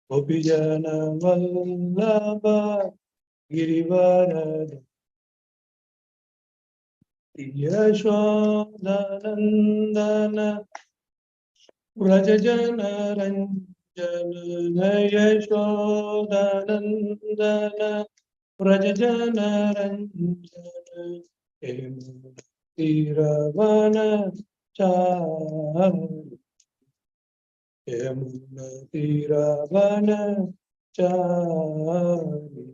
Gopijana Vallabha Girivaradari Yashodanandana Vrajajana Ranjana Yashodanandana Vrajajana Ranjana Tiravana Chari Yamuna Tiravana Chari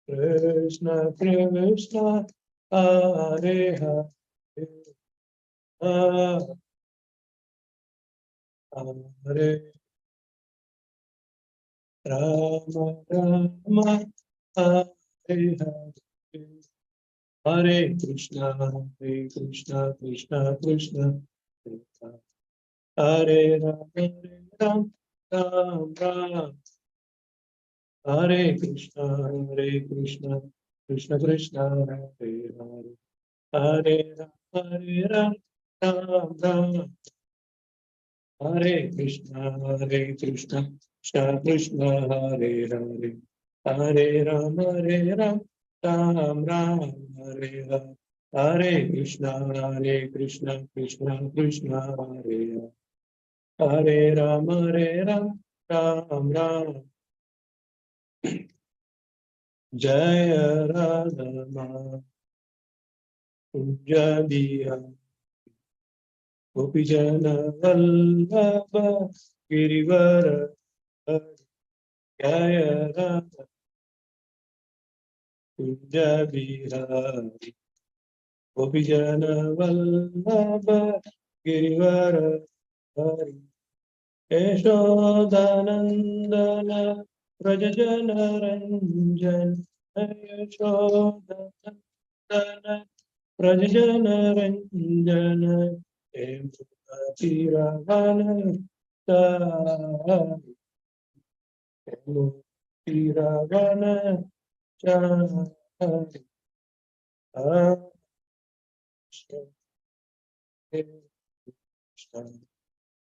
Krishna Krishna Hare Hare Hare Rama Rama Hare Hare Hare Krishna Krishna Krishna Hare Ram Ram Ram Hare Krishna Krishna Krishna Hare Hare Hare Ram Ram Ram Hare Krishna Krishna Krishna Hare Hare Hare Ram Ram Ram Hare Hare Hare Krishna Krishna Krishna Hare Hare Hare Ram Ram Ram Jaya Radha Kunja Gopijana Vallabha Girivara Jaya Radha Kunja Bihari Gopijana Vallabha Girivara Hari Yashodanandana Vrajajana Ranjana Yashodanandana Vrajajana Ranjana Tiravana Chari Tiravana Chari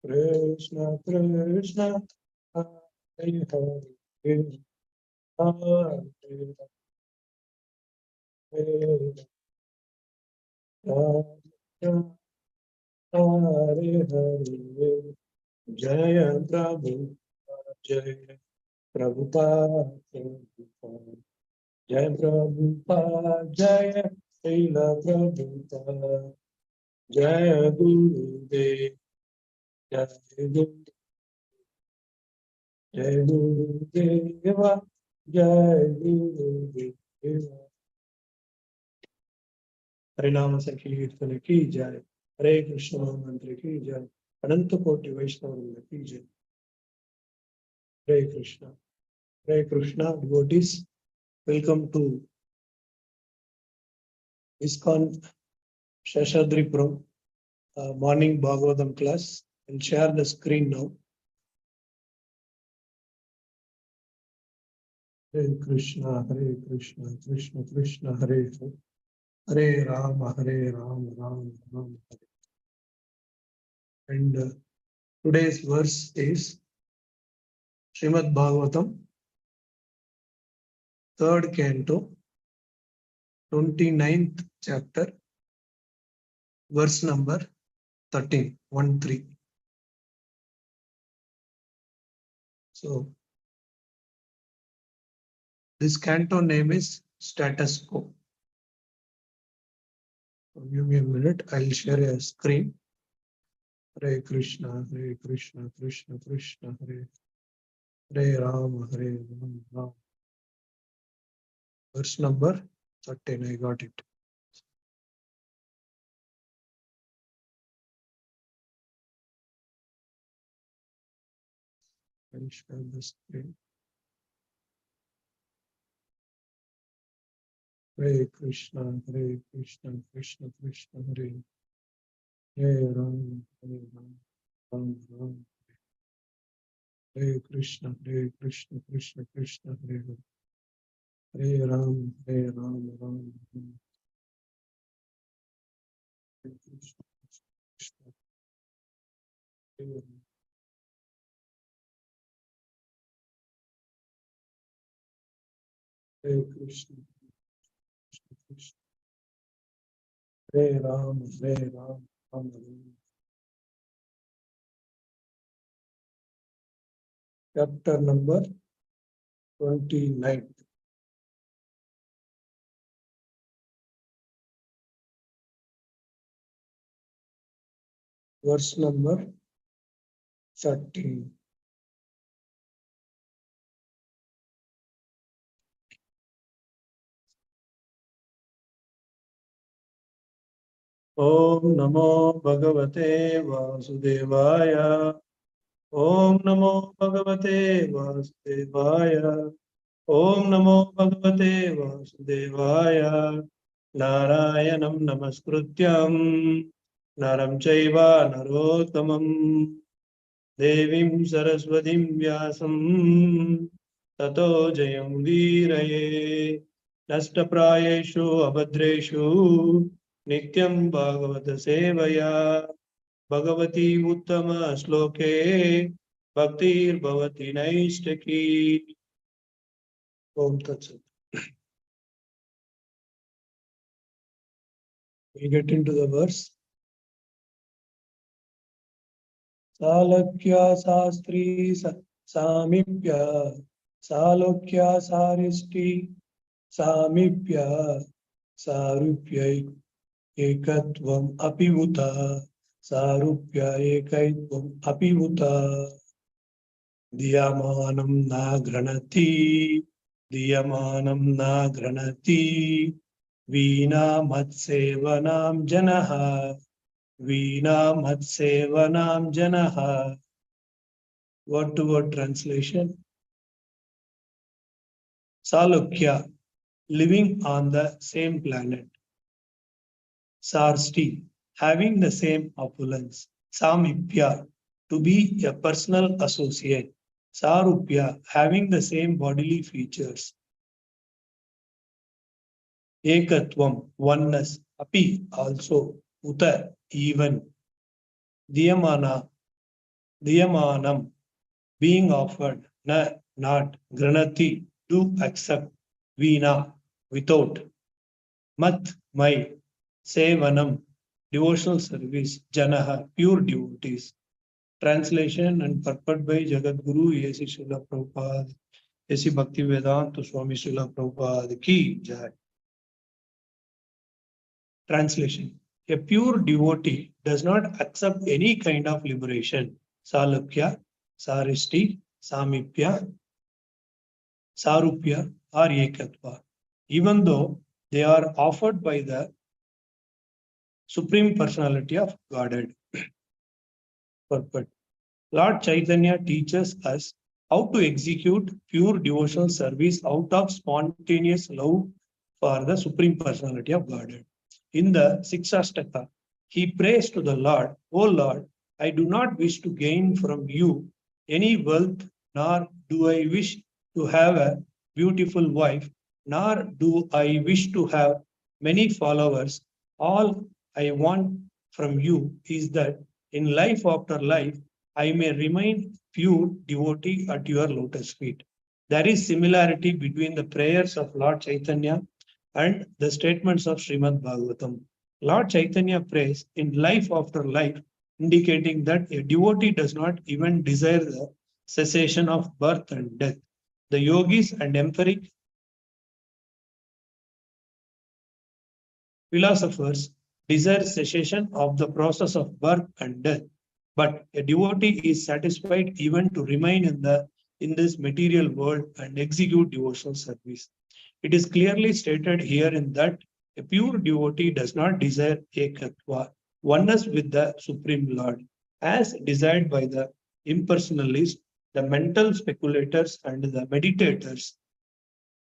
Krishna Krishna Hare Hare Hare Hare Hare Hare Jaya Prabhu Jaya Prabhupada Jaya Prabhupada Jaya Srila Prabhupada Jaya Gurudev Jaya Gurudeva Jaya Gurudeva हरिनाम संकीर्तन की जय हरे कृष्ण मंत्र की जय अनंत कोटि वैष्णव की जय हरे Krishna devotees, welcome to ISKCON Seshadripuram morning Bhagavatam class. I'll share the screen now. Hare Krishna Krishna Krishna Hare Hare Hare Rama Ram Ram Hare. And today's verse is Srimad Bhagavatam, 3rd canto, 29th chapter, verse number 13, 1-3. So this canto name is Status Quo. Give me a minute, I'll share a screen. Hare Krishna Krishna Krishna Hare Hare Rama Ram. Verse number 13, I got it. I'll share the screen. Hare Krishna Krishna Krishna Hare Hare Ram Ram. Hare Krishna Krishna Krishna Hare Hare Ram Ram. Hare Krishna, Krishna, Hare Ram, Hare Ram, Ram Ram. Chapter number 29. Verse number 13. Om Namo Bhagavate Vasudevaya. Om Namo Bhagavate Vasudevaya. Om Namo Bhagavate Vasudevaya. Narayanam Namaskrutyam Naram Chaiva Narottamam Devim Saraswatim Vyasam Tato Jayam Veeraye Nashtaprayeshu Abhadreshu Nityam Bhagavata Sevaya Bhagavati Uttama Shloke Bhaktir Bhavati Naistaki. Om Tat Sat. We get into the verse. Salakya Sastri Samipya Salokya Saristi Samipya Sarupya Ekatvam Apivuta Sarupya Ekaitvam Apivuta Diyamanam na granati Diyamanam na granati Veena matsevanam janaha Veena matsevanam janaha. Word to word translation. Salukya, living on the same planet. Sarsti, having the same opulence. Samipya, to be a personal associate. Sarupya, having the same bodily features. Ekatvam, oneness. Api, also. Uta, even. Diyamana, Diyamanam, being offered. Na, not. Granati, to accept. Veena, without. Mat, my. Sevanam, devotional service. Janaha, pure devotees. Translation and purport by Jagadguru A.C. Srila Prabhupada, A.C. Bhaktivedanta Swami Srila Prabhupada ki jai. Translation. A pure devotee does not accept any kind of liberation. Salukya, Saristi, Samipya, Sarupya or Ekatva. Even though they are offered by the Supreme Personality of Godhead. Purport. Lord Chaitanya teaches us how to execute pure devotional service out of spontaneous love for the Supreme Personality of Godhead. In the Sikshastaka, he prays to the Lord, O Lord, I do not wish to gain from you any wealth, nor do I wish to have a beautiful wife, nor do I wish to have many followers. All I want from you is that in life after life, I may remain pure devotee at your lotus feet. There is similarity between the prayers of Lord Chaitanya and the statements of Srimad Bhagavatam. Lord Chaitanya prays in life after life, indicating that a devotee does not even desire the cessation of birth and death. The yogis and empiric philosophers desire cessation of the process of birth and death, but a devotee is satisfied even to remain in this material world and execute devotional service. It is clearly stated herein that a pure devotee does not desire ekatva, oneness with the Supreme Lord, as desired by the impersonalists, the mental speculators, and the meditators.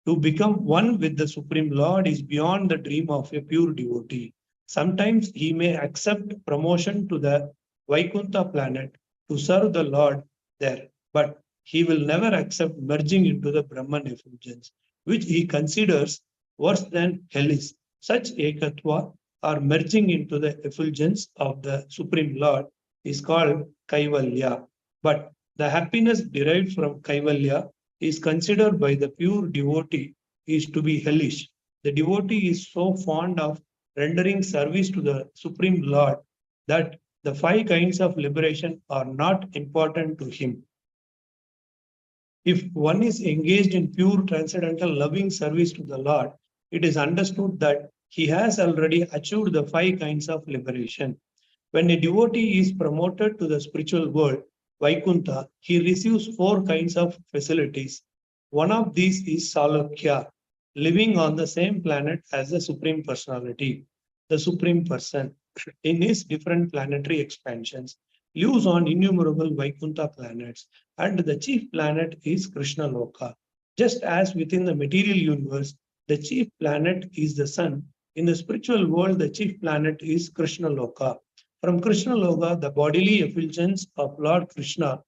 To become one with the Supreme Lord is beyond the dream of a pure devotee. Sometimes he may accept promotion to the Vaikuntha planet to serve the Lord there, but he will never accept merging into the Brahman effulgence, which he considers worse than hellish. Such ekatva or merging into the effulgence of the Supreme Lord is called Kaivalya. But the happiness derived from Kaivalya is considered by the pure devotee is to be hellish. The devotee is so fond of rendering service to the Supreme Lord that the five kinds of liberation are not important to him. If one is engaged in pure transcendental loving service to the Lord, it is understood that he has already achieved the five kinds of liberation. When a devotee is promoted to the spiritual world, Vaikuntha, he receives four kinds of facilities. One of these is Salokya, living on the same planet as the Supreme Personality. The Supreme Person, in his different planetary expansions, lives on innumerable Vaikuntha planets, and the chief planet is Krishna Loka. Just as within the material universe, the chief planet is the sun, in the spiritual world, the chief planet is Krishna Loka. From Krishna Loka, the bodily effulgence of Lord Krishna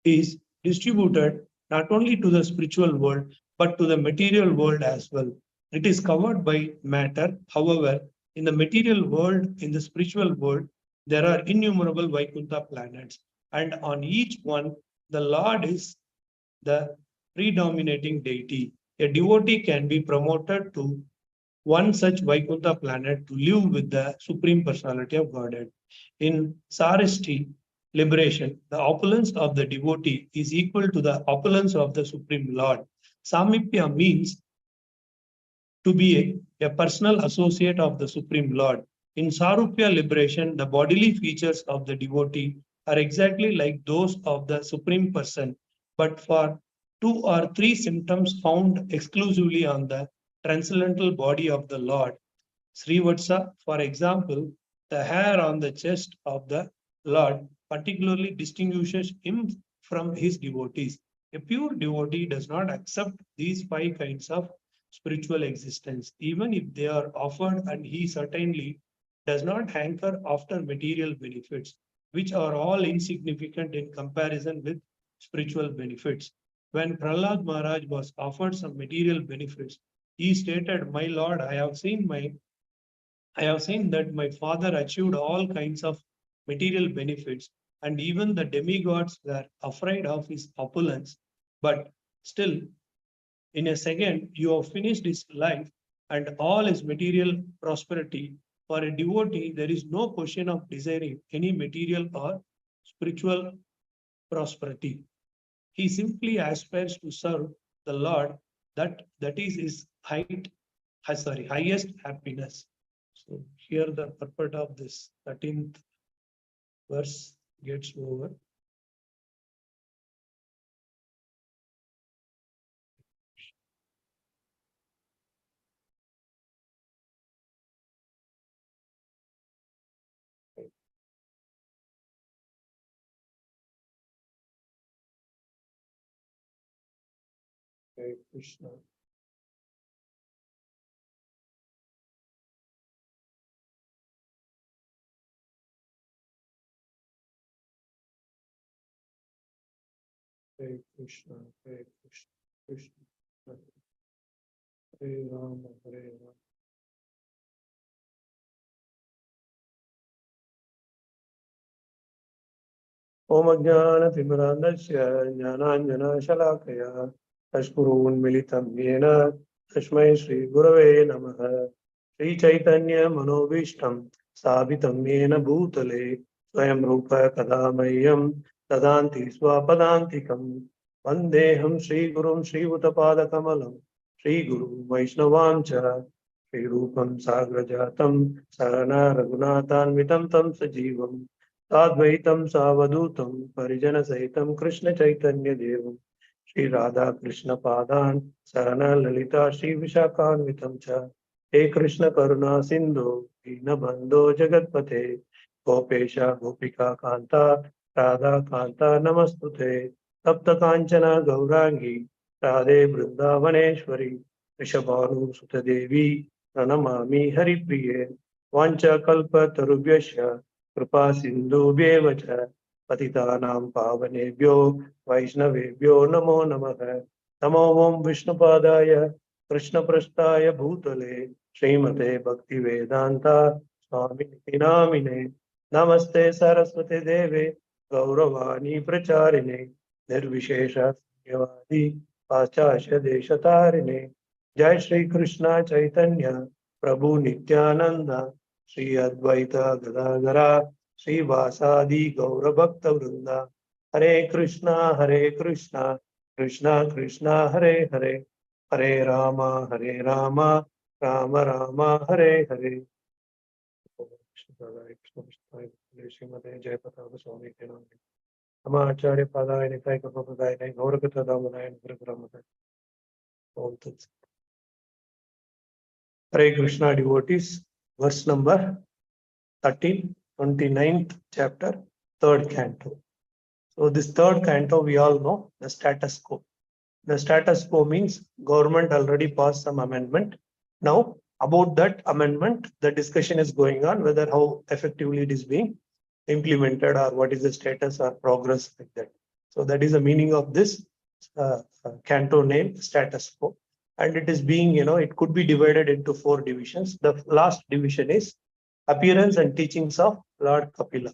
is distributed not only to the spiritual world, but to the material world as well. It is covered by matter. However, in the material world, in the spiritual world, there are innumerable Vaikuntha planets. And on each one, the Lord is the predominating deity. A devotee can be promoted to one such Vaikuntha planet to live with the Supreme Personality of Godhead. In Sarishti liberation, the opulence of the devotee is equal to the opulence of the Supreme Lord. Samipya means to be a personal associate of the Supreme Lord. In Sarupya liberation, the bodily features of the devotee are exactly like those of the Supreme Person, but for two or three symptoms found exclusively on the transcendental body of the Lord. Srivatsa, for example, the hair on the chest of the Lord particularly distinguishes him from his devotees. A pure devotee does not accept these five kinds of spiritual existence, even if they are offered, and he certainly does not hanker after material benefits, which are all insignificant in comparison with spiritual benefits. When Prahlad Maharaj was offered some material benefits, he stated, "My Lord, I have seen that my father achieved all kinds of material benefits, and even the demigods were afraid of his opulence. But still, in a second, you have finished his life and all his material prosperity. For a devotee, there is no question of desiring any material or spiritual prosperity. He simply aspires to serve the Lord. That is his highest happiness." So here the purport of this 13th verse gets over. Hare Krishna. Hare Krishna. Hare Krishna. Krishna. Hare Rama. Hare Rama. Om Ajnana-timirandasya Jnananjana-shalakaya Tashkurun-militam yena Tasmai Shri Gurave Namaha. Shri Chaitanya Manobishtam Sabitam yena Bhutale Swayam Rupa Kadamayyam Dadanti Swapadantikam Vandeham Shri Gurum Shri Uttapadakamalam Shri Guru Vaishnavamcha Shri Rupam Sagrajatam Sarana Raghunathanvitam Tam Sajivam Advaitam Savadutam Parijana Sahitam Krishna Chaitanya Devam Shri Radha Krishna Padan Sarana Lalita Shri Vishakhanvitam Cha He Krishna Karuna Sindhu Dinabandho Jagatpate Gopesha Gopika Kanta Radha Kanta Namastute Tapta Kanchana Gaurangi Radhe Vrindavaneshwari Rishabhanu Sutadevi Pranamami Haripriye Vancha Kalpa Tarubhyasya Kripa Sindhubhyeva cha Patitanam Pavanebhyo Vaishnavebhyo Namo Namaha. Namo Om Vishnupadaya Krishna Prasthaya Bhutale Srimate Bhakti Vedanta Swami Namine. Namaste Saraswati Deve Gauravani Pracharine Nirvishesha Yavadi Pachasya Deshatarine. Jai Shri Krishna Chaitanya Prabhu Nityananda Shri Advaita Gadadhara Shri Vasadi Gaura Bhakta Vrinda. Hare Krishna, Krishna Krishna, Hare Hare, Hare Rama, Rama Rama, Hare Hare. Srimate Jayapataka Swami Amacharya Padaya Nitai Kapapadaya Gaurakata Damadaya Nagaramadaya. Om Tat Sat. Hare Krishna devotees, verse number 13, 29th chapter, 3rd canto. So this 3rd canto, we all know the status quo. The status quo means government already passed some amendment. Now, about that amendment, the discussion is going on, whether how effectively it is being implemented or what is the status or progress like that. So that is the meaning of this canto name, status quo. And it is being, it could be divided into 4 divisions. The last division is appearance and teachings of Lord Kapila.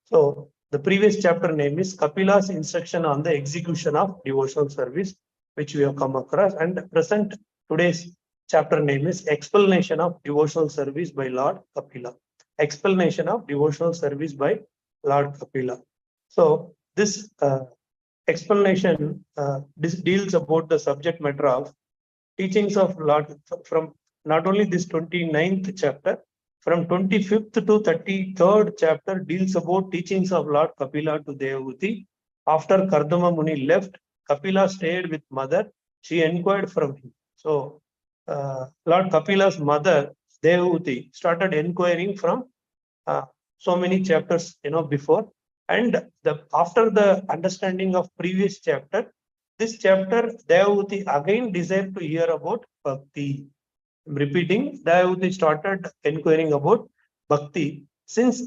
So the previous chapter name is Kapila's instruction on the execution of devotional service, which we have come across. And present today's chapter name is Explanation of Devotional Service by Lord Kapila. Explanation of devotional service by Lord Kapila. So this explanation this deals about the subject matter of teachings of Lord from not only this 29th chapter, from 25th to 33rd chapter deals about teachings of Lord Kapila to Devahuti. After Kardama Muni left, Kapila stayed with mother. She inquired from him. So Lord Kapila's mother, Devahuti, started inquiring from so many chapters, before. And after the understanding of previous chapter, this chapter, Devahuti again desired to hear about Bhakti. I'm repeating, Devahuti started inquiring about Bhakti since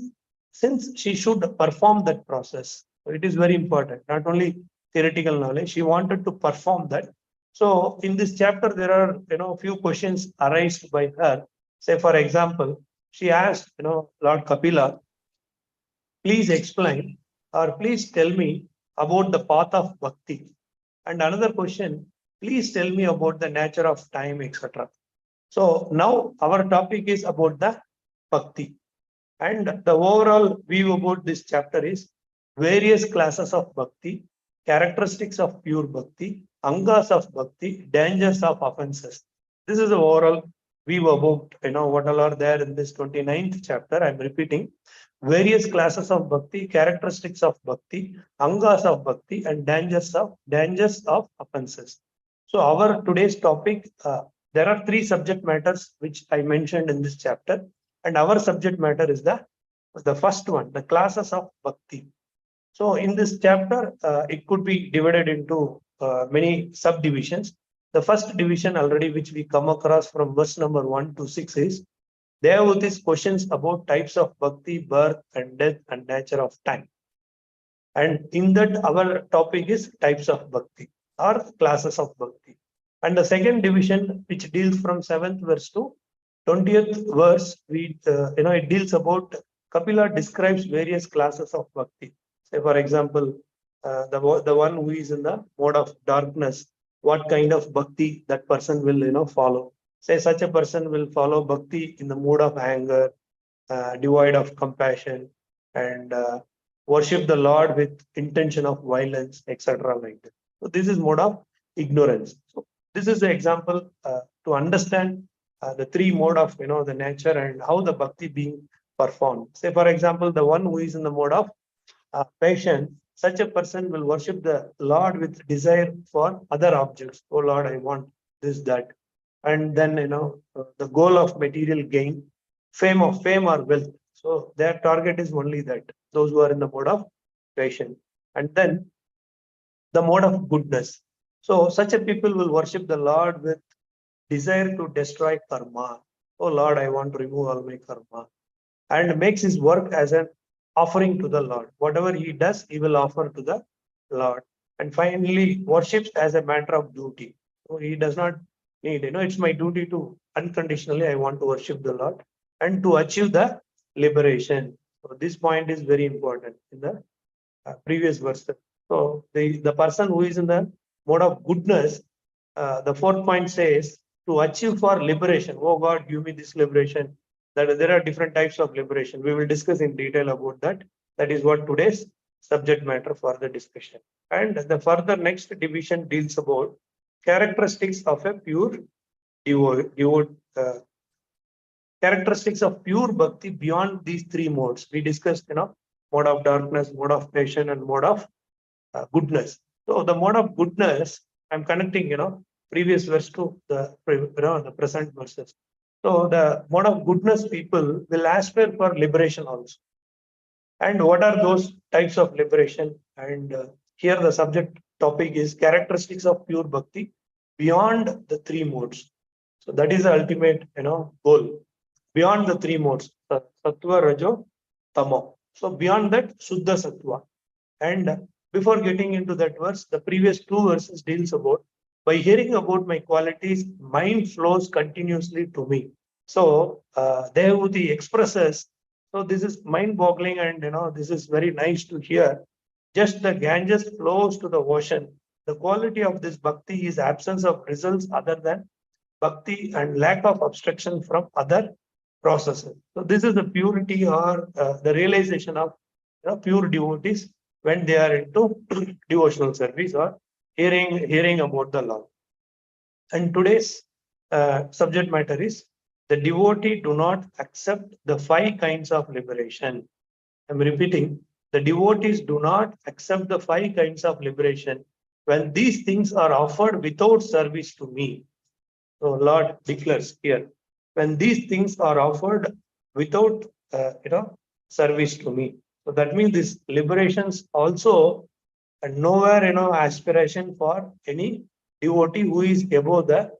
she should perform that process. So it is very important, not only theoretical knowledge, she wanted to perform that. So in this chapter, there are, a few questions arised by her. Say, for example, she asked, Lord Kapila, please explain or please tell me about the path of Bhakti. And another question, please tell me about the nature of time, etc. So now our topic is about the Bhakti. And the overall view about this chapter is various classes of Bhakti, characteristics of pure Bhakti, angas of Bhakti, dangers of offenses. This is the overall view about, what all are there in this 29th chapter. I'm repeating, various classes of Bhakti, characteristics of Bhakti, angas of Bhakti, and dangers of offenses. So our today's topic, there are 3 subject matters which I mentioned in this chapter, and our subject matter is the first one, the classes of Bhakti. So in this chapter, it could be divided into many subdivisions. The first division already, which we come across from verse number 1 to 6 is Devahuti's questions about types of Bhakti, birth and death and nature of time. And in that, our topic is types of Bhakti or classes of Bhakti. And the second division, which deals from 7th verse to 20th verse, it deals about Kapila describes various classes of Bhakti. Say, for example, the one who is in the mode of darkness, what kind of Bhakti that person will, follow. Say, such a person will follow Bhakti in the mode of anger, devoid of compassion, and worship the Lord with intention of violence, etc. like that. So this is mode of ignorance. So this is the example to understand the 3 mode of, the nature and how the Bhakti being performed. Say, for example, the one who is in the mode of passion, such a person will worship the Lord with desire for other objects. Oh Lord, I want this, that. And then, the goal of material gain, fame or wealth. So their target is only that, those who are in the mode of passion. And then the mode of goodness. So such a people will worship the Lord with desire to destroy karma. Oh Lord, I want to remove all my karma. And makes his work as an offering to the Lord. Whatever he does, he will offer to the Lord. And finally, worships as a matter of duty. So he does not need, it's my duty to unconditionally I want to worship the Lord and to achieve the liberation. So this point is very important in the previous verse. So the person who is in the mode of goodness, the fourth point says to achieve for liberation. Oh God, give me this liberation. That there are different types of liberation. We will discuss in detail about that. That is what today's subject matter for the discussion. And the further next division deals about characteristics of a pure characteristics of pure bhakti beyond these three modes. We discussed, mode of darkness, mode of passion, and mode of goodness. So the mode of goodness, I'm connecting, previous verse to the present verses. So the mode of goodness people will aspire for liberation also. And what are those types of liberation? And here the subject topic is characteristics of pure bhakti beyond the three modes. So that is the ultimate, goal. Beyond the three modes, sattva, rajo, tamo. So beyond that, Shuddha Sattva. And before getting into that verse, the previous two verses deals about, by hearing about my qualities, mind flows continuously to me. So Devahuti expresses, so this is mind-boggling, and this is very nice to hear. Just the Ganges flows to the ocean. The quality of this bhakti is absence of results other than bhakti and lack of obstruction from other processes. So this is the purity or the realization of pure devotees when they are into devotional service or hearing about the Lord. And today's subject matter is the devotee do not accept the five kinds of liberation. I'm repeating, the devotees do not accept the five kinds of liberation when these things are offered without service to me. So Lord declares here, when these things are offered without service to me. So that means this liberations also nowhere aspiration for any devotee who is above the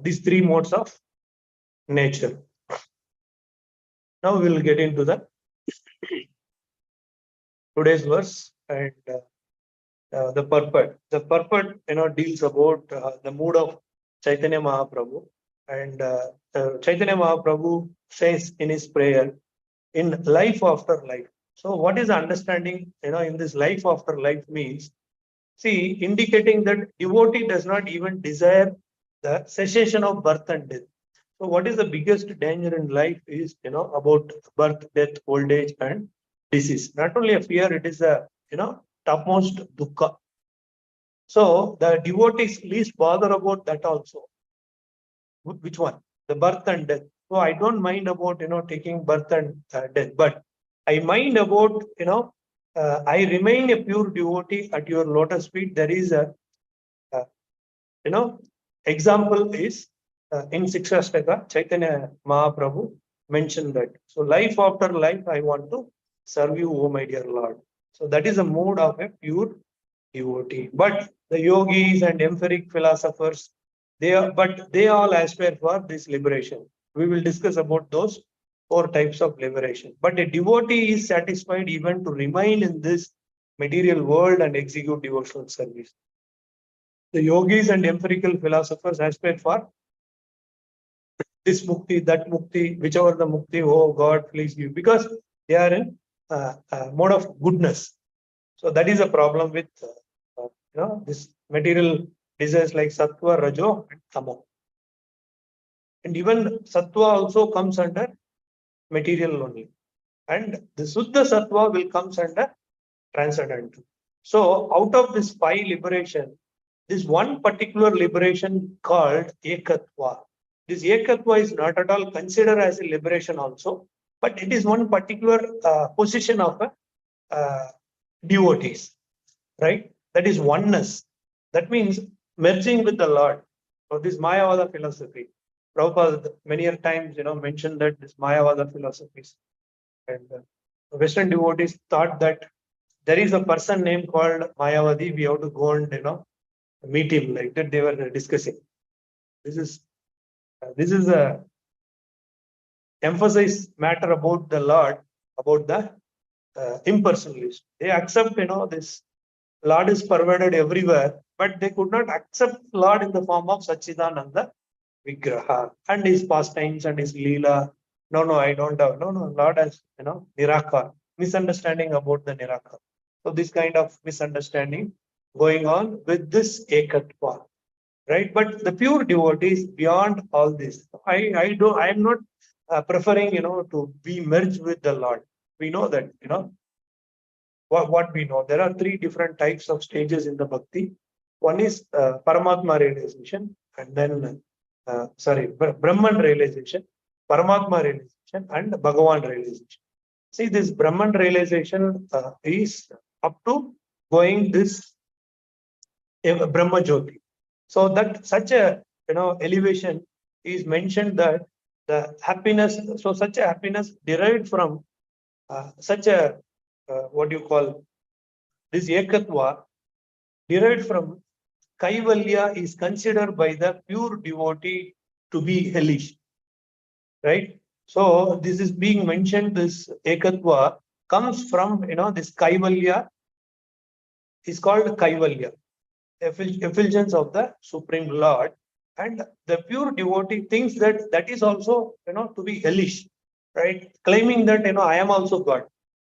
these three modes of nature. Now we will get into the today's verse and the purport. The purport deals about the mood of Chaitanya Mahaprabhu, and Chaitanya Mahaprabhu says in his prayer, in life after life. So what is the understanding in this life after life means, see, indicating that devotee does not even desire the cessation of birth and death. So what is the biggest danger in life is about birth, death, old age, and disease. Not only a fear, it is a topmost dukkha. So the devotees least bother about that also. Which one? The birth and death. So I don't mind about taking birth and death, but I mind about I remain a pure devotee at your lotus feet. There is a example is in Sikshastaka, Chaitanya Mahaprabhu mentioned that. So life after life, I want to serve you, O my dear Lord. So that is a mode of a pure devotee. But the yogis and empiric philosophers, they all aspire for this liberation. We will discuss about those four types of liberation. But a devotee is satisfied even to remain in this material world and execute devotional service. The yogis and empirical philosophers aspire for this mukti, that mukti, whichever the mukti, oh God, please give, because they are in mode of goodness. So that is a problem with this material desires like sattva, rajo, and tamo. And even sattva also comes under material only. And the Suddha Sattva will comes under transcendental. So out of this five liberation, this one particular liberation called Ekatva. This Ekatva is not at all considered as a liberation also, but it is one particular position of devotees, right? That is oneness. That means merging with the Lord. So this Mayavada philosophy. Prabhupada many times mentioned that this Mayavada philosophies. And Western devotees thought that there is a person named called Mayavadi. We have to go and meet him, like that they were discussing. This is a emphasize matter about the Lord, about the impersonalist. They accept this Lord is pervaded everywhere, but they could not accept Lord in the form of Sachidananda Vigraha, and his pastimes and his Leela. No, I don't have. No, Lord has, Nirakar. Misunderstanding about the Nirakar. So this kind of misunderstanding going on with this Ekatva, right? But the pure devotees beyond all this. I am not preferring, to be merged with the Lord. We know that, what we know. There are three different types of stages in the bhakti. One is Paramatma realization, and then Brahman realization, Paramatma realization, and Bhagavan realization. See, this Brahman realization is up to going this Brahma Jyoti. So that such a elevation is mentioned that the happiness. So such a happiness derived from such a what do you call this Ekatva derived from Kaivalya is considered by the pure devotee to be hellish, right? So this is being mentioned, this Ekatva comes from, this Kaivalya is called Kaivalya, effulgence of the Supreme Lord. And the pure devotee thinks that that is also, to be hellish, right? Claiming that, I am also God.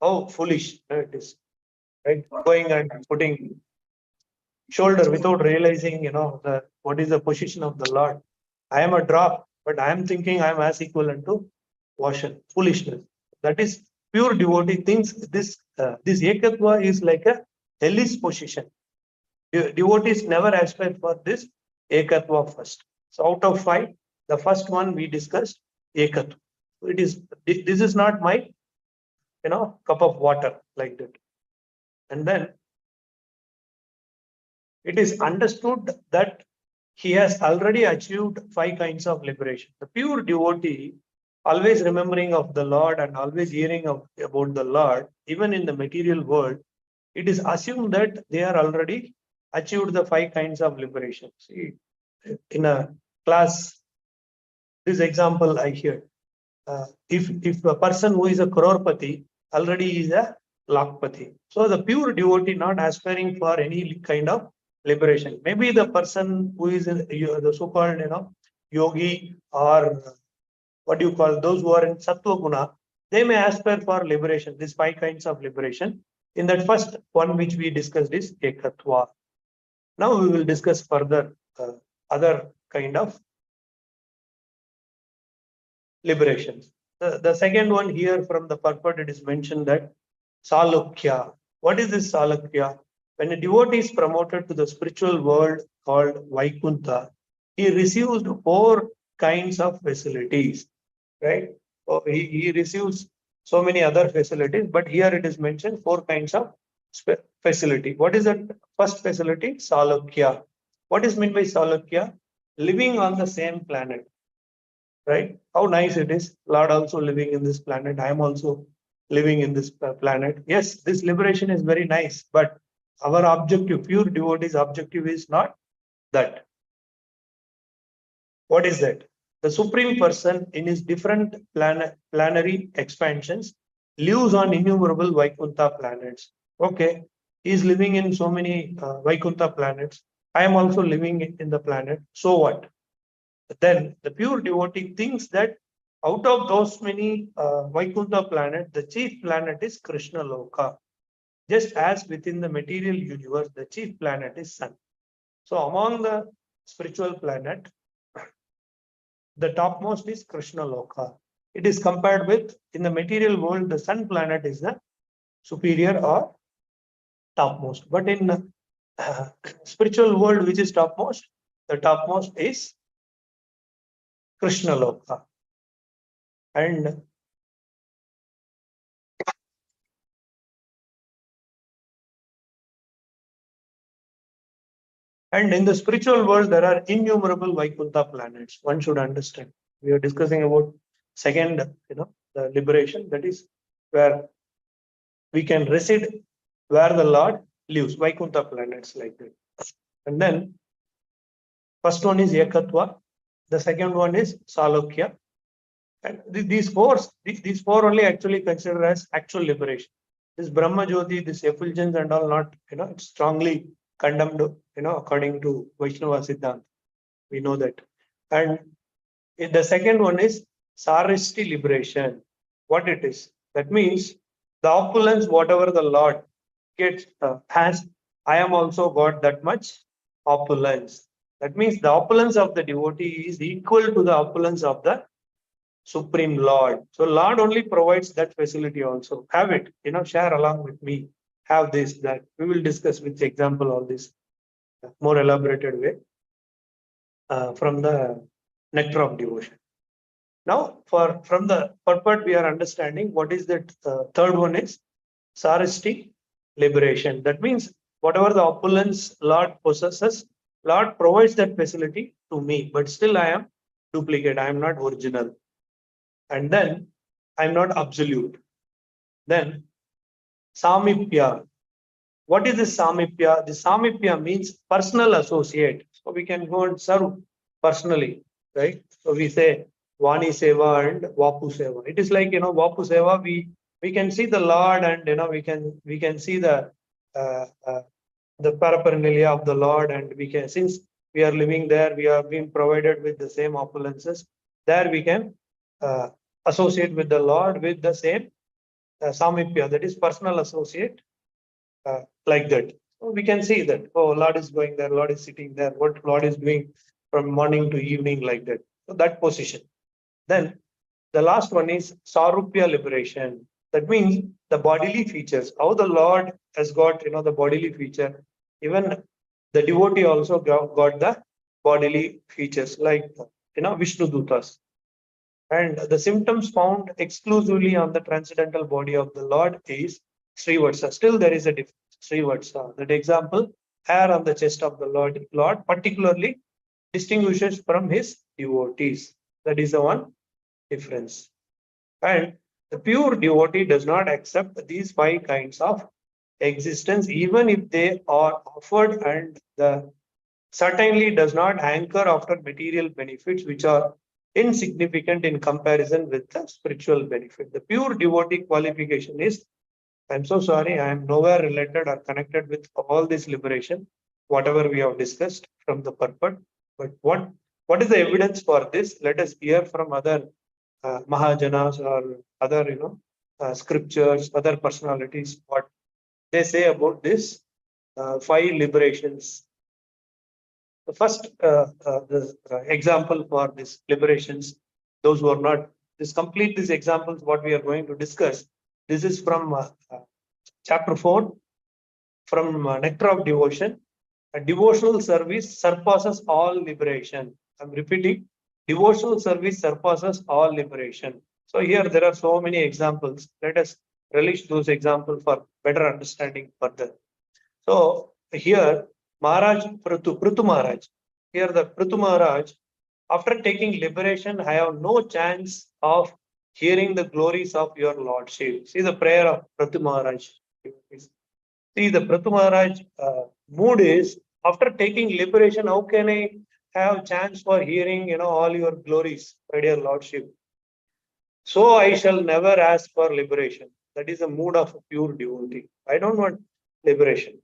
How foolish it is, right? Going and putting shoulder without realizing, what is the position of the Lord. I am a drop, but I am thinking I am as equivalent to ocean. Foolishness. That is pure devotee thinks this Ekatva is like a hellish position. Devotees never aspire for this Ekatva first. So out of 5, the first one we discussed, Ekatva. This is not my, cup of water like that. And then it is understood that he has already achieved 5 kinds of liberation. The pure devotee, always remembering of the Lord and always hearing about the Lord, even in the material world, it is assumed that they are already achieved the 5 kinds of liberation. See, in a class, this example I hear. If a person who is a crorepati already is a lakpati. So the pure devotee not aspiring for any kind of liberation. Maybe the person who is the so-called, yogi, or what do you call those who are in sattva guna, they may aspire for liberation, these 5 kinds of liberation. In that first one which we discussed is Ekatva. Now we will discuss further other kind of liberations. The second one here from the purport, it is mentioned that Salukya. What is this Salukya? When a devotee is promoted to the spiritual world called Vaikuntha, he receives 4 kinds of facilities, right? So he receives so many other facilities, but here it is mentioned 4 kinds of facility. What is that first facility? Salukya. What is meant by Salukya? Living on the same planet, right? How nice it is. Lord also living in this planet. I am also living in this planet. Yes, this liberation is very nice, but our objective, pure devotee's objective is not that. What is that? The Supreme Person in his different planetary expansions lives on innumerable Vaikuntha planets. Okay, he is living in so many Vaikuntha planets. I am also living in the planet. So what? Then the pure devotee thinks that out of those many Vaikuntha planets, the chief planet is Krishna Loka. Just as within the material universe, the chief planet is Sun. So among the spiritual planet, the topmost is Krishna Loka. It is compared with, in the material world, the Sun planet is the superior or topmost. But in spiritual world, which is topmost? The topmost is Krishna Loka. And in the spiritual world, there are innumerable Vaikuntha planets. One should understand. We are discussing about second, the liberation. That is where we can reside, where the Lord lives. Vaikuntha planets like that. And then first one is Ekatva. The second one is Salokya. And these four only actually considered as actual liberation. This Brahma Jyoti, this effulgence and all not, it's strongly condemned, according to Vaishnava Siddhanta. We know that. And The second one is Sarishti liberation. What it is? That means the opulence, whatever the Lord gets has, I am also got that much opulence. That means the opulence of the devotee is equal to the opulence of the Supreme Lord. So Lord only provides that facility also. Have it, share along with me. Have this, that. We will discuss with example all this more elaborated way from the nectar of devotion. Now, from the purport, we are understanding what is that third one is Sarasti liberation. That means whatever the opulence Lord possesses, Lord provides that facility to me, but still I am duplicate. I am not original. And then I'm not absolute. Then Samipya. What is this Samipya? The Samipya means personal associate. So we can go and serve personally, right? So we say Vani Seva and Vapu Seva. It is like Vapu Seva. We can see the Lord, and we can see the paraphernalia of the Lord, and we can, since we are living there, we are being provided with the same opulences. There we can associate with the Lord with the same Samipya, that is personal associate, like that. So we can see that, oh, Lord is going there, Lord is sitting there, what Lord is doing from morning to evening, like that. So that position. Then the last one is Sarupya liberation. That means the bodily features, how the Lord has got, the bodily feature. Even the devotee also got the bodily features, like, Vishnu Dutas. And the symptoms found exclusively on the transcendental body of the Lord is Srivatsa. Still, there is a difference. Srivatsa. That example, hair on the chest of the Lord particularly distinguishes from his devotees. That is the one difference. And the pure devotee does not accept these five kinds of existence, even if they are offered, and the certainly does not hanker after material benefits which are insignificant in comparison with the spiritual benefit. The pure devotee qualification is, I'm so sorry, I am nowhere related or connected with all this liberation, whatever we have discussed from the purport. But what is the evidence for this? Let us hear from other Mahajanas or other, scriptures, other personalities, what they say about this five liberations. The first example for this liberations, those who are not, complete these examples, what we are going to discuss. This is from chapter 4, from Nectar of Devotion. A devotional service surpasses all liberation. I'm repeating, devotional service surpasses all liberation. So here there are so many examples. Let us relish those examples for better understanding further. So here Maharaj Prithu Maharaj. Here the Prithu Maharaj, after taking liberation, I have no chance of hearing the glories of your Lordship. See the prayer of Prithu Maharaj. See the Prithu Maharaj mood is, after taking liberation, how can I have chance for hearing, all your glories, my dear Lordship? So I shall never ask for liberation. That is the mood of a pure devotee. I don't want liberation.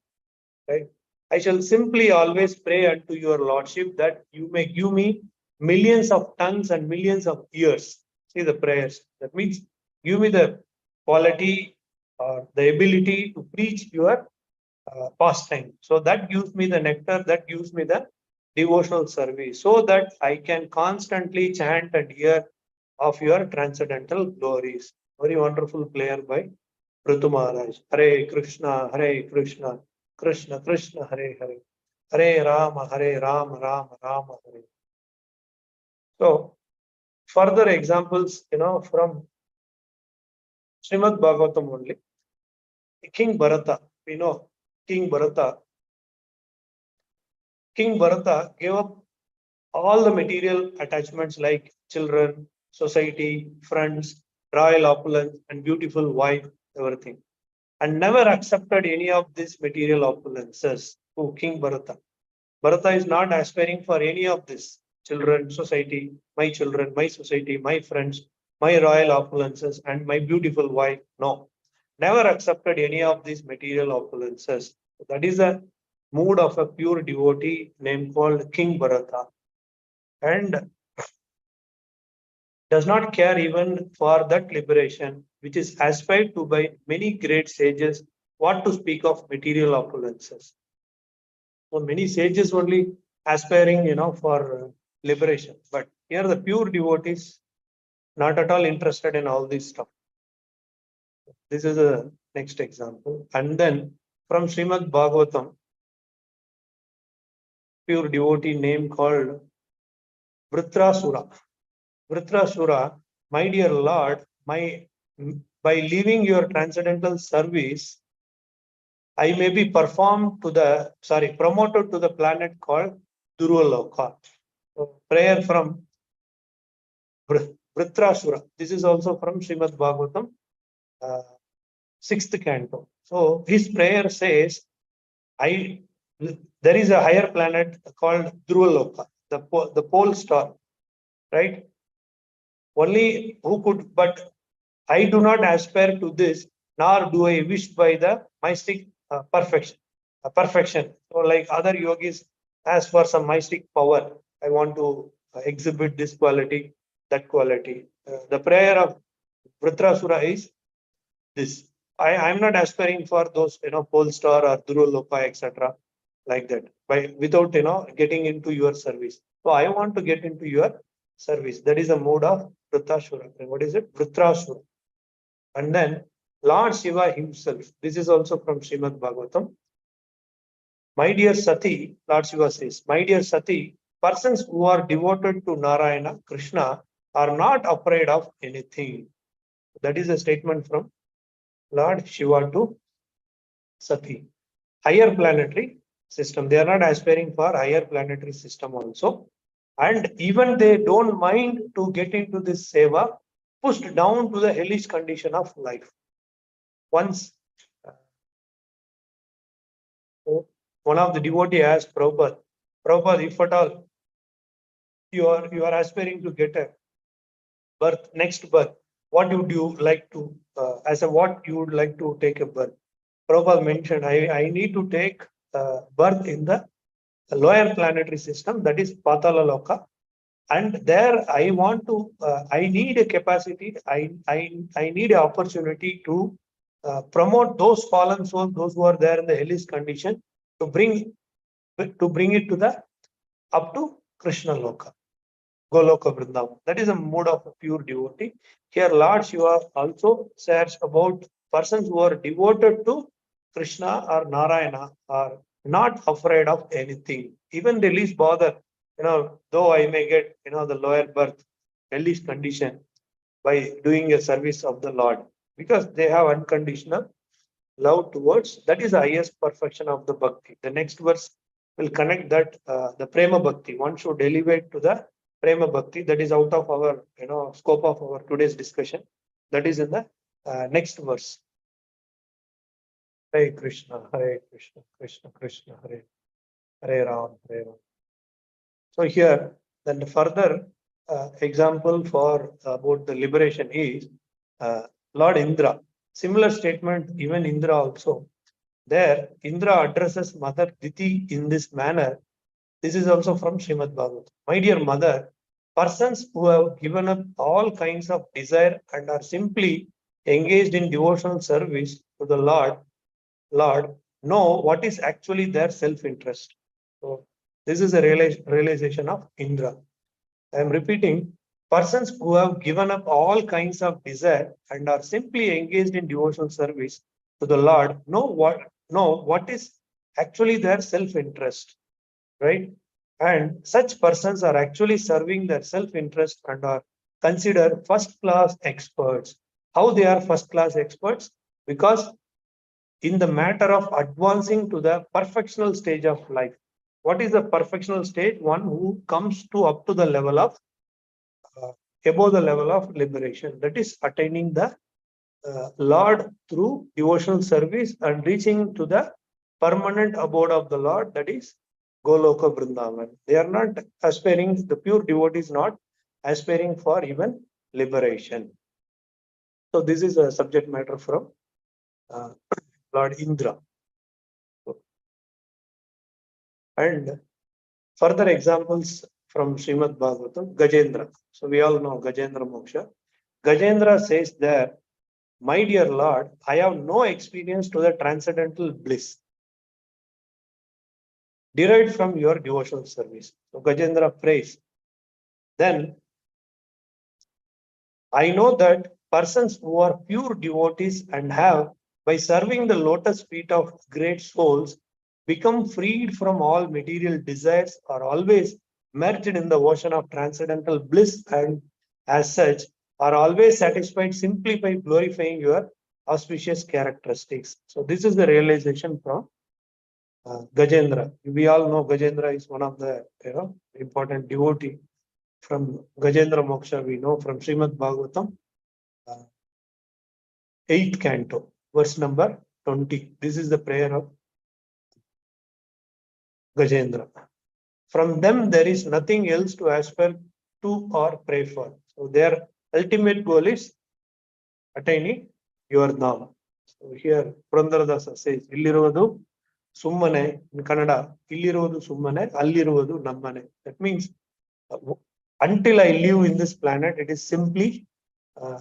Right? I shall simply always pray unto your Lordship that you may give me millions of tongues and millions of ears. See the prayers. That means give me the quality or the ability to preach your pastime. So that gives me the nectar, that gives me the devotional service, so that I can constantly chant and hear of your transcendental glories. Very wonderful prayer by Prithu Maharaj. Hare Krishna, Hare Krishna, Krishna Krishna, Hare Hare, Hare Rama, Hare Rama, Rama Rama, Hare. So further examples, from Srimad Bhagavatam only. King Bharata, we know King Bharata. King Bharata gave up all the material attachments like children, society, friends, royal opulence, and beautiful wife, everything, and never accepted any of these material opulences. To King Bharata. Bharata is not aspiring for any of this: children, society, my society, my friends, my royal opulences, and my beautiful wife. No, never accepted any of these material opulences. That is a mood of a pure devotee named called King Bharata. And does not care even for that liberation, which is aspired to by many great sages, what to speak of material opulences. So many sages only aspiring, for liberation. But here the pure devotees not at all interested in all this stuff. This is a next example. And then from Srimad Bhagavatam, pure devotee name called Vritrasura. Vritrasura, my dear Lord, by leaving your transcendental service, I may be promoted to the planet called Durvaloka. So prayer from Vritrasura. This is also from Srimad Bhagavatam, 6th canto. So his prayer says, there is a higher planet called Durvaloka, the pole star, right? Only who could, but I do not aspire to this, nor do I wish by the mystic perfection. So, like other yogis, as for some mystic power, I want to exhibit this quality, that quality. The prayer of Vritrasura is this. I am not aspiring for those, pole star or Durvaloka, etc. like that, without getting into your service. So I want to get into your service. That is a mode of Vritrasura. What is it? Vritrasura. And then Lord Shiva himself. This is also from Srimad Bhagavatam. My dear Sati, Lord Shiva says, my dear Sati, persons who are devoted to Narayana, Krishna, are not afraid of anything. That is a statement from Lord Shiva to Sati. Higher planetary system. They are not aspiring for higher planetary system also. And even they don't mind to get into this seva, pushed down to the hellish condition of life. Once one of the devotee asked Prabhupada, if at all you are aspiring to get a next birth, what would you like to, what you would like to take a birth? Prabhupada mentioned, I need to take birth in the lower planetary system, that is Patala Loka. And there I want to, I need a capacity, I need an opportunity to promote those fallen souls, those who are there in the hellish condition, to bring it to the up to Krishna Loka, Goloka Vrindavan. That is a mode of a pure devotee. Here Lord Shiva also says about persons who are devoted to Krishna or Narayana are not afraid of anything. Even the least bother, though I may get, the lower birth, hellish condition by doing a service of the Lord, because they have unconditional love towards, that is the highest perfection of the bhakti. The next verse will connect that, the prema bhakti. One should elevate to the prema bhakti. That is out of our, scope of our today's discussion. That is in the next verse. Hare Krishna, Krishna Krishna, Hare Ram, Hare Ram. So here, then the further example for about the liberation is Lord Indra. Similar statement, even Indra also. There, Indra addresses Mother Diti in this manner. This is also from Srimad Bhagavatam. My dear mother, persons who have given up all kinds of desire and are simply engaged in devotional service to the Lord, know what is actually their self-interest. So this is a realization of Indra. I am repeating, persons who have given up all kinds of desire and are simply engaged in devotional service to the Lord know what is actually their self-interest, right? And such persons are actually serving their self-interest and are considered first-class experts. How they are first-class experts? Because in the matter of advancing to the perfectional stage of life. What is the perfectional stage? One who comes to up to the level of above the level of liberation, that is attaining the Lord through devotional service and reaching to the permanent abode of the Lord, that is Goloka Vrindavan. They are not aspiring, the pure devotee is not aspiring for even liberation. So this is a subject matter from Lord Indra. And further examples from Srimad Bhagavatam, Gajendra. So we all know Gajendra Moksha. Gajendra says there, my dear Lord, I have no experience to the transcendental bliss derived from your devotional service. So Gajendra prays. Then I know that persons who are pure devotees and have, by serving the lotus feet of great souls, become freed from all material desires, are always merged in the ocean of transcendental bliss, and as such are always satisfied simply by glorifying your auspicious characteristics. So this is the realization from Gajendra. We all know Gajendra is one of the important devotee from Gajendra Moksha. We know from Srimad Bhagavatam, 8th canto, verse number 20. This is the prayer of Gajendra. From them, there is nothing else to aspire to or pray for. So their ultimate goal is attaining your Dham. So here, Purandaradasa says, Illiruvadu Summane, in Kannada, Illiruvadu Summane, Alliruvadu Nammane. That means, until I live in this planet, it is simply,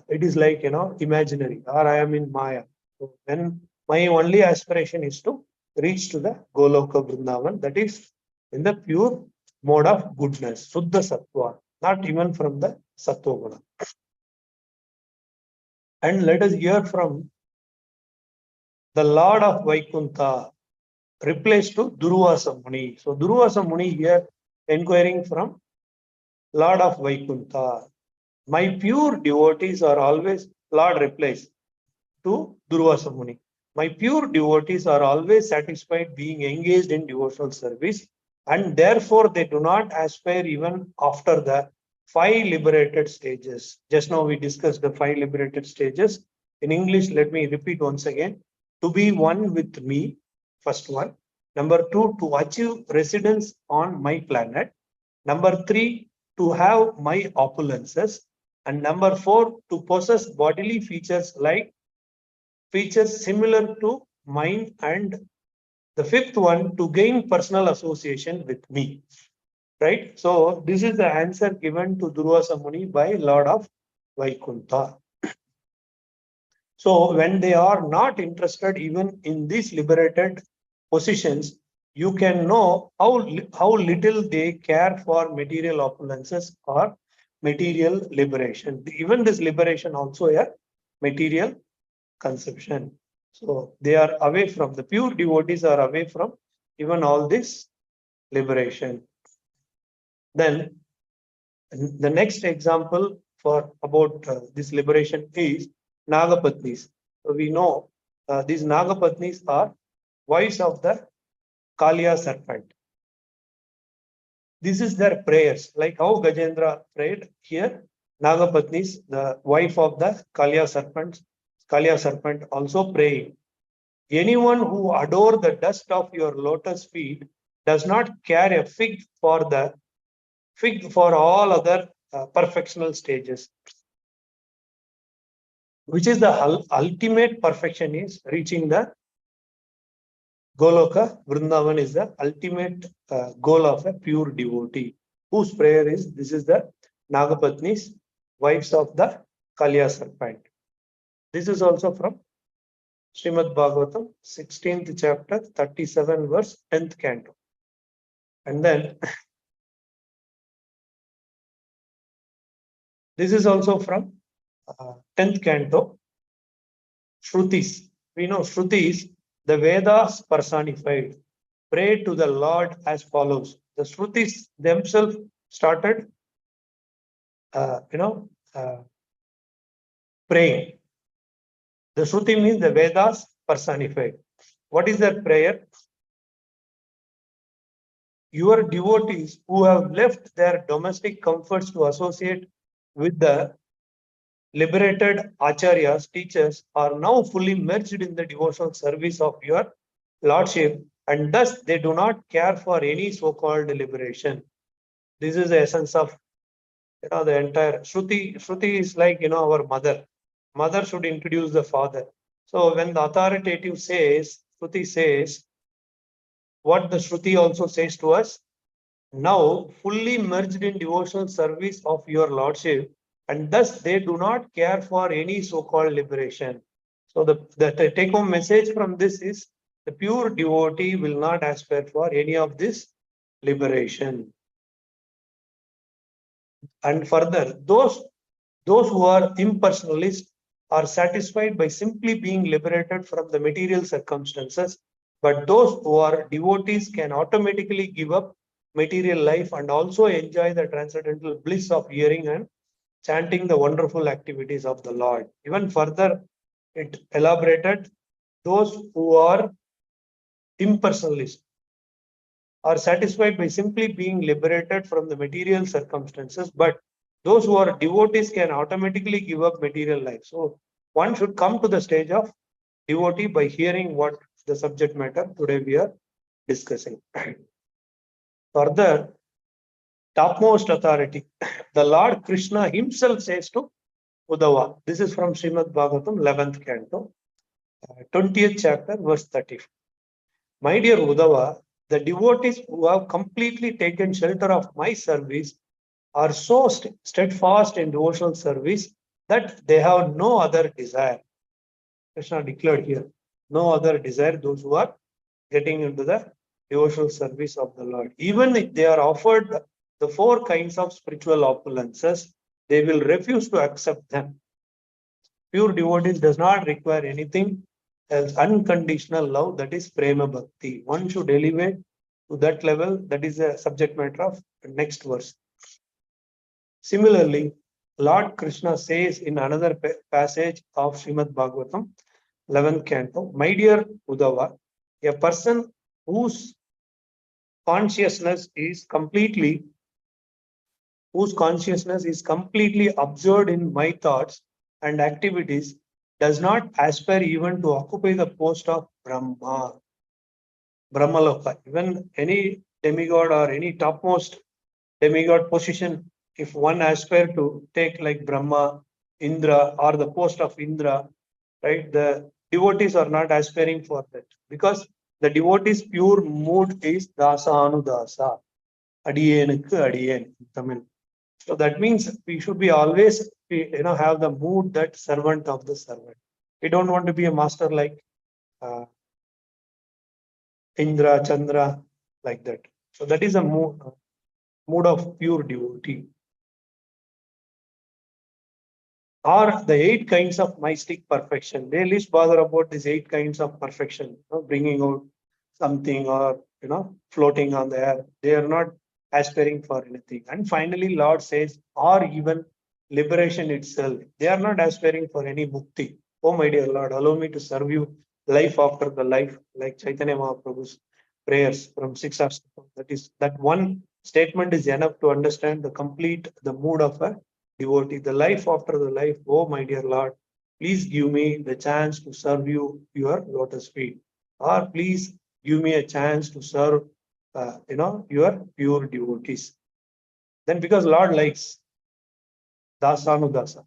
it is like, imaginary, or I am in Maya. So then my only aspiration is to reach to the Goloka Vrindavan, that is in the pure mode of goodness, Suddha Sattva, not even from the Sattva Guna. And let us hear from the Lord of Vaikuntha, replaced to Durvasa Muni. So Durvasa Muni here inquiring from Lord of Vaikuntha. My pure devotees are always, Lord replies to Durvasa Muni. My pure devotees are always satisfied being engaged in devotional service, and therefore they do not aspire even after the 5 liberated stages. Just now we discussed the 5 liberated stages. In English, let me repeat once again. To be one with me, first one. Number 2, to achieve residence on my planet. Number 3, to have my opulences. And number 4, to possess bodily features similar to mine, and the 5th one, to gain personal association with me. Right? So this is the answer given to Durvasa Muni by Lord of Vaikuntha. So when they are not interested even in these liberated positions, you can know how little they care for material opulences or material liberation. Even this liberation also a material conception. So they are away from, the pure devotees are away from even all this liberation. Then the next example for about this liberation is Nagapatnis. So we know these Nagapatnis are wives of the Kaliya serpent. This is their prayers, like how Gajendra prayed here. Nagapatnis, the wife of the Kaliya serpent also praying. Anyone who adore the dust of your lotus feet does not care a fig for all other perfectional stages. Which is the ultimate perfection is reaching the Goloka. Vrindavan is the ultimate goal of a pure devotee, whose prayer is, this is the Nagapatnis, wives of the Kaliya serpent. This is also from Srimad Bhagavatam, 16th chapter, 37 verse, 10th canto. And then this is also from 10th canto, Shrutis. We know Shrutis, the Vedas personified, pray to the Lord as follows. The Shrutis themselves started, praying. The Shruti means the Vedas personified. What is their prayer? Your devotees who have left their domestic comforts to associate with the liberated acharyas, teachers, are now fully merged in the devotional service of your Lordship, and thus they do not care for any so-called liberation. This is the essence of the entire Shruti. Shruti is like our mother. Mother should introduce the father. So when the authoritative says, Shruti says, what the Shruti also says to us, now fully merged in devotional service of your Lordship, and thus they do not care for any so-called liberation. So the take-home message from this is the pure devotee will not aspire for any of this liberation. And further, those who are impersonalist are satisfied by simply being liberated from the material circumstances, but those who are devotees can automatically give up material life and also enjoy the transcendental bliss of hearing and chanting the wonderful activities of the Lord. Even further, it elaborated those who are impersonalist are satisfied by simply being liberated from the material circumstances, but those who are devotees can automatically give up material life. So one should come to the stage of devotee by hearing what the subject matter today we are discussing. Further, topmost authority, the Lord Krishna himself says to Uddhava. This is from Srimad Bhagavatam, 11th canto, 20th chapter, verse 34. My dear Uddhava, the devotees who have completely taken shelter of my service are so steadfast in devotional service that they have no other desire. Krishna declared here, no other desire, those who are getting into the devotional service of the Lord. Even if they are offered the four kinds of spiritual opulences, they will refuse to accept them. Pure devotees does not require anything else. Unconditional love, that is prema bhakti. One should elevate to that level. That is the subject matter of the next verse. Similarly, Lord Krishna says in another passage of Srimad Bhagavatam, 11th canto, my dear Uddhava, a person whose consciousness is completely absorbed in my thoughts and activities does not aspire even to occupy the post of Brahmaloka. Even any demigod or any topmost demigod position, if one aspire to take like Brahma, Indra, or the post of Indra, right? The devotees are not aspiring for that because the devotee's pure mood is dasa anudasa, adiyenukku adiyen in Tamil. So that means we should be always, have the mood that servant of the servant. We don't want to be a master like Indra, Chandra, like that. So that is a mood of pure devotee. Or the 8 kinds of mystic perfection. They least bother about these 8 kinds of perfection, bringing out something or floating on the air. They are not aspiring for anything. And finally, Lord says, or even liberation itself. They are not aspiring for any mukti. Oh my dear Lord, allow me to serve you life after the life, like Chaitanya Mahaprabhu's prayers from 6 That is that one statement is enough to understand the mood of a devotee, the life after the life. Oh, my dear Lord, please give me the chance to serve you your lotus feet, or please give me a chance to serve, your pure devotees. Then, because Lord likes dasanudasa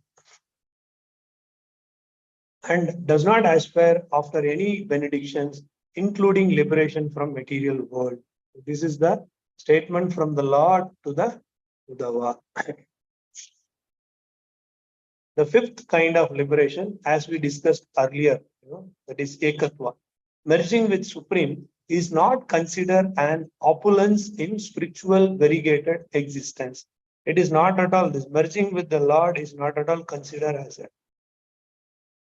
and does not aspire after any benedictions, including liberation from material world. This is the statement from the Lord to the Uddhava. The fifth kind of liberation, as we discussed earlier, that is ekatva. Merging with Supreme is not considered an opulence in spiritual variegated existence. It is not at all. This merging with the Lord is not at all considered as a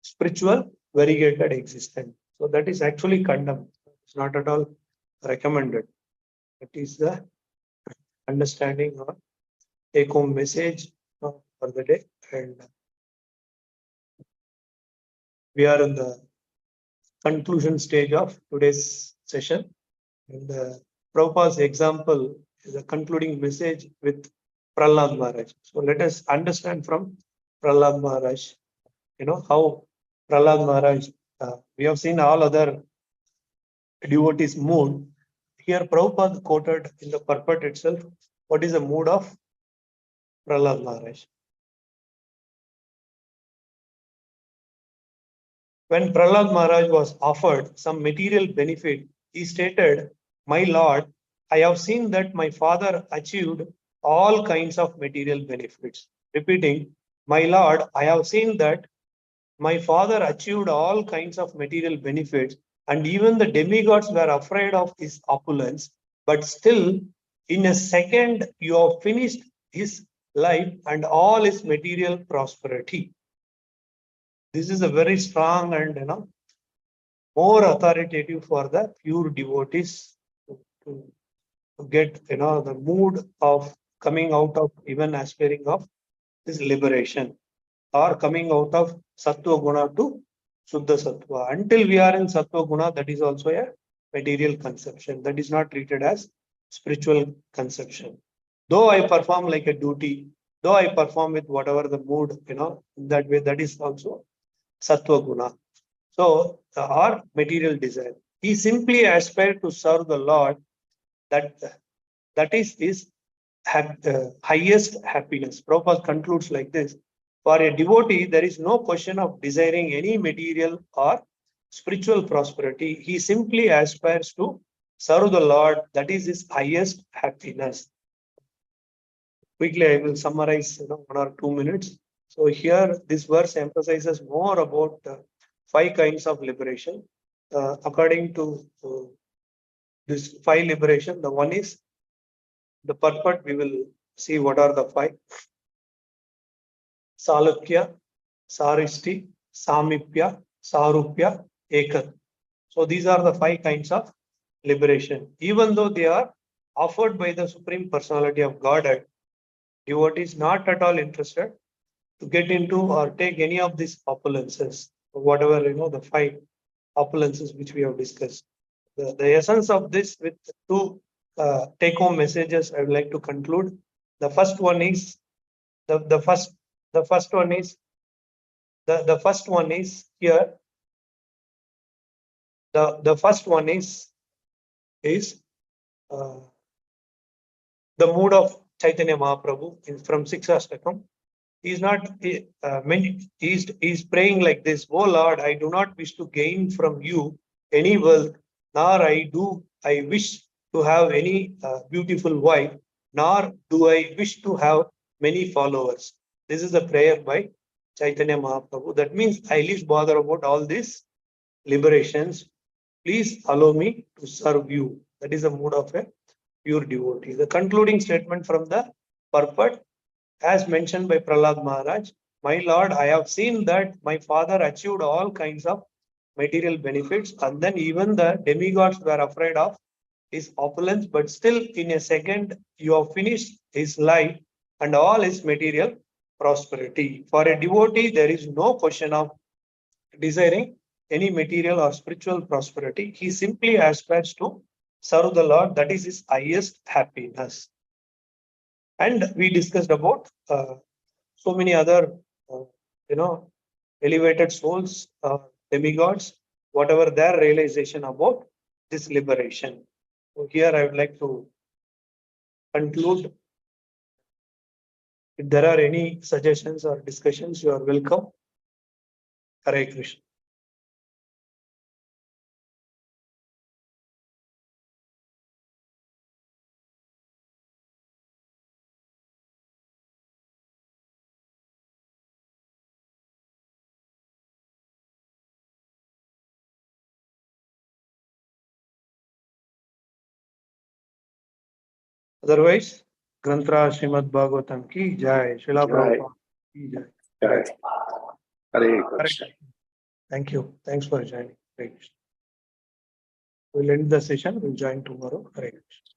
spiritual variegated existence. So that is actually condemned. It's not at all recommended. That is the understanding or take home message for the day. And we are in the conclusion stage of today's session. And Prabhupada's example is a concluding message with Prahlad Maharaj. So let us understand from Prahlad Maharaj, how Prahlad Maharaj, we have seen all other devotees' mood. Here, Prabhupada quoted in the purport itself, what is the mood of Prahlad Maharaj. When Prahlad Maharaj was offered some material benefit, he stated, my Lord, I have seen that my father achieved all kinds of material benefits. Repeating, my Lord, I have seen that my father achieved all kinds of material benefits, and even the demigods were afraid of his opulence. But still, in a second, you have finished his life and all his material prosperity. This is a very strong and more authoritative for the pure devotees to get the mood of coming out of even aspiring of this liberation, or coming out of sattva guna to Shuddha Sattva. Until we are in Sattva Guna, that is also a material conception. That is not treated as spiritual conception. Though I perform like a duty, though I perform with whatever the mood, that way, that is also Sattva Guna. So, our material desire. He simply aspired to serve the Lord, that is his highest happiness. Prabhupada concludes like this. For a devotee, there is no question of desiring any material or spiritual prosperity. He simply aspires to serve the Lord. That is his highest happiness. Quickly, I will summarize 1 or 2 minutes. So here, this verse emphasizes more about 5 kinds of liberation. According to this 5 liberation, the one is the purport. We will see what are the 5. Salukya, Saristi, Samipya, Sarupya, Ekat. So these are the 5 kinds of liberation. Even though they are offered by the Supreme Personality of Godhead, devotee is not at all interested to get into or take any of these opulences, whatever the 5 opulences which we have discussed. The essence of this, with 2 take-home messages, I would like to conclude. The first one is the first one is here. The first one is the mood of Chaitanya Mahaprabhu from 6 Ashtakam. He is not he is praying like this: "Oh Lord, I do not wish to gain from you any wealth, nor I wish to have any beautiful wife, nor do I wish to have many followers." This is a prayer by Chaitanya Mahaprabhu. That means I least bother about all these liberations. Please allow me to serve you. That is the mood of a pure devotee. The concluding statement from the purport, as mentioned by Prahlad Maharaj: "My Lord, I have seen that my father achieved all kinds of material benefits, and then even the demigods were afraid of his opulence, but still in a second you have finished his life and all his material prosperity. For a devotee, there is no question of desiring any material or spiritual prosperity. He simply aspires to serve the Lord. That is his highest happiness." And we discussed about so many other, elevated souls, demigods, whatever their realization about this liberation. So here I would like to conclude. If there are any suggestions or discussions, you are welcome. Hare Krishna. Otherwise, Grantra Srimad Bhagavatam ki jai, Srila Prabhupada ki jai. Hare Krishna. Thank you. Thanks for joining. Hare Krishna. We'll end the session. We'll join tomorrow. Hare Krishna.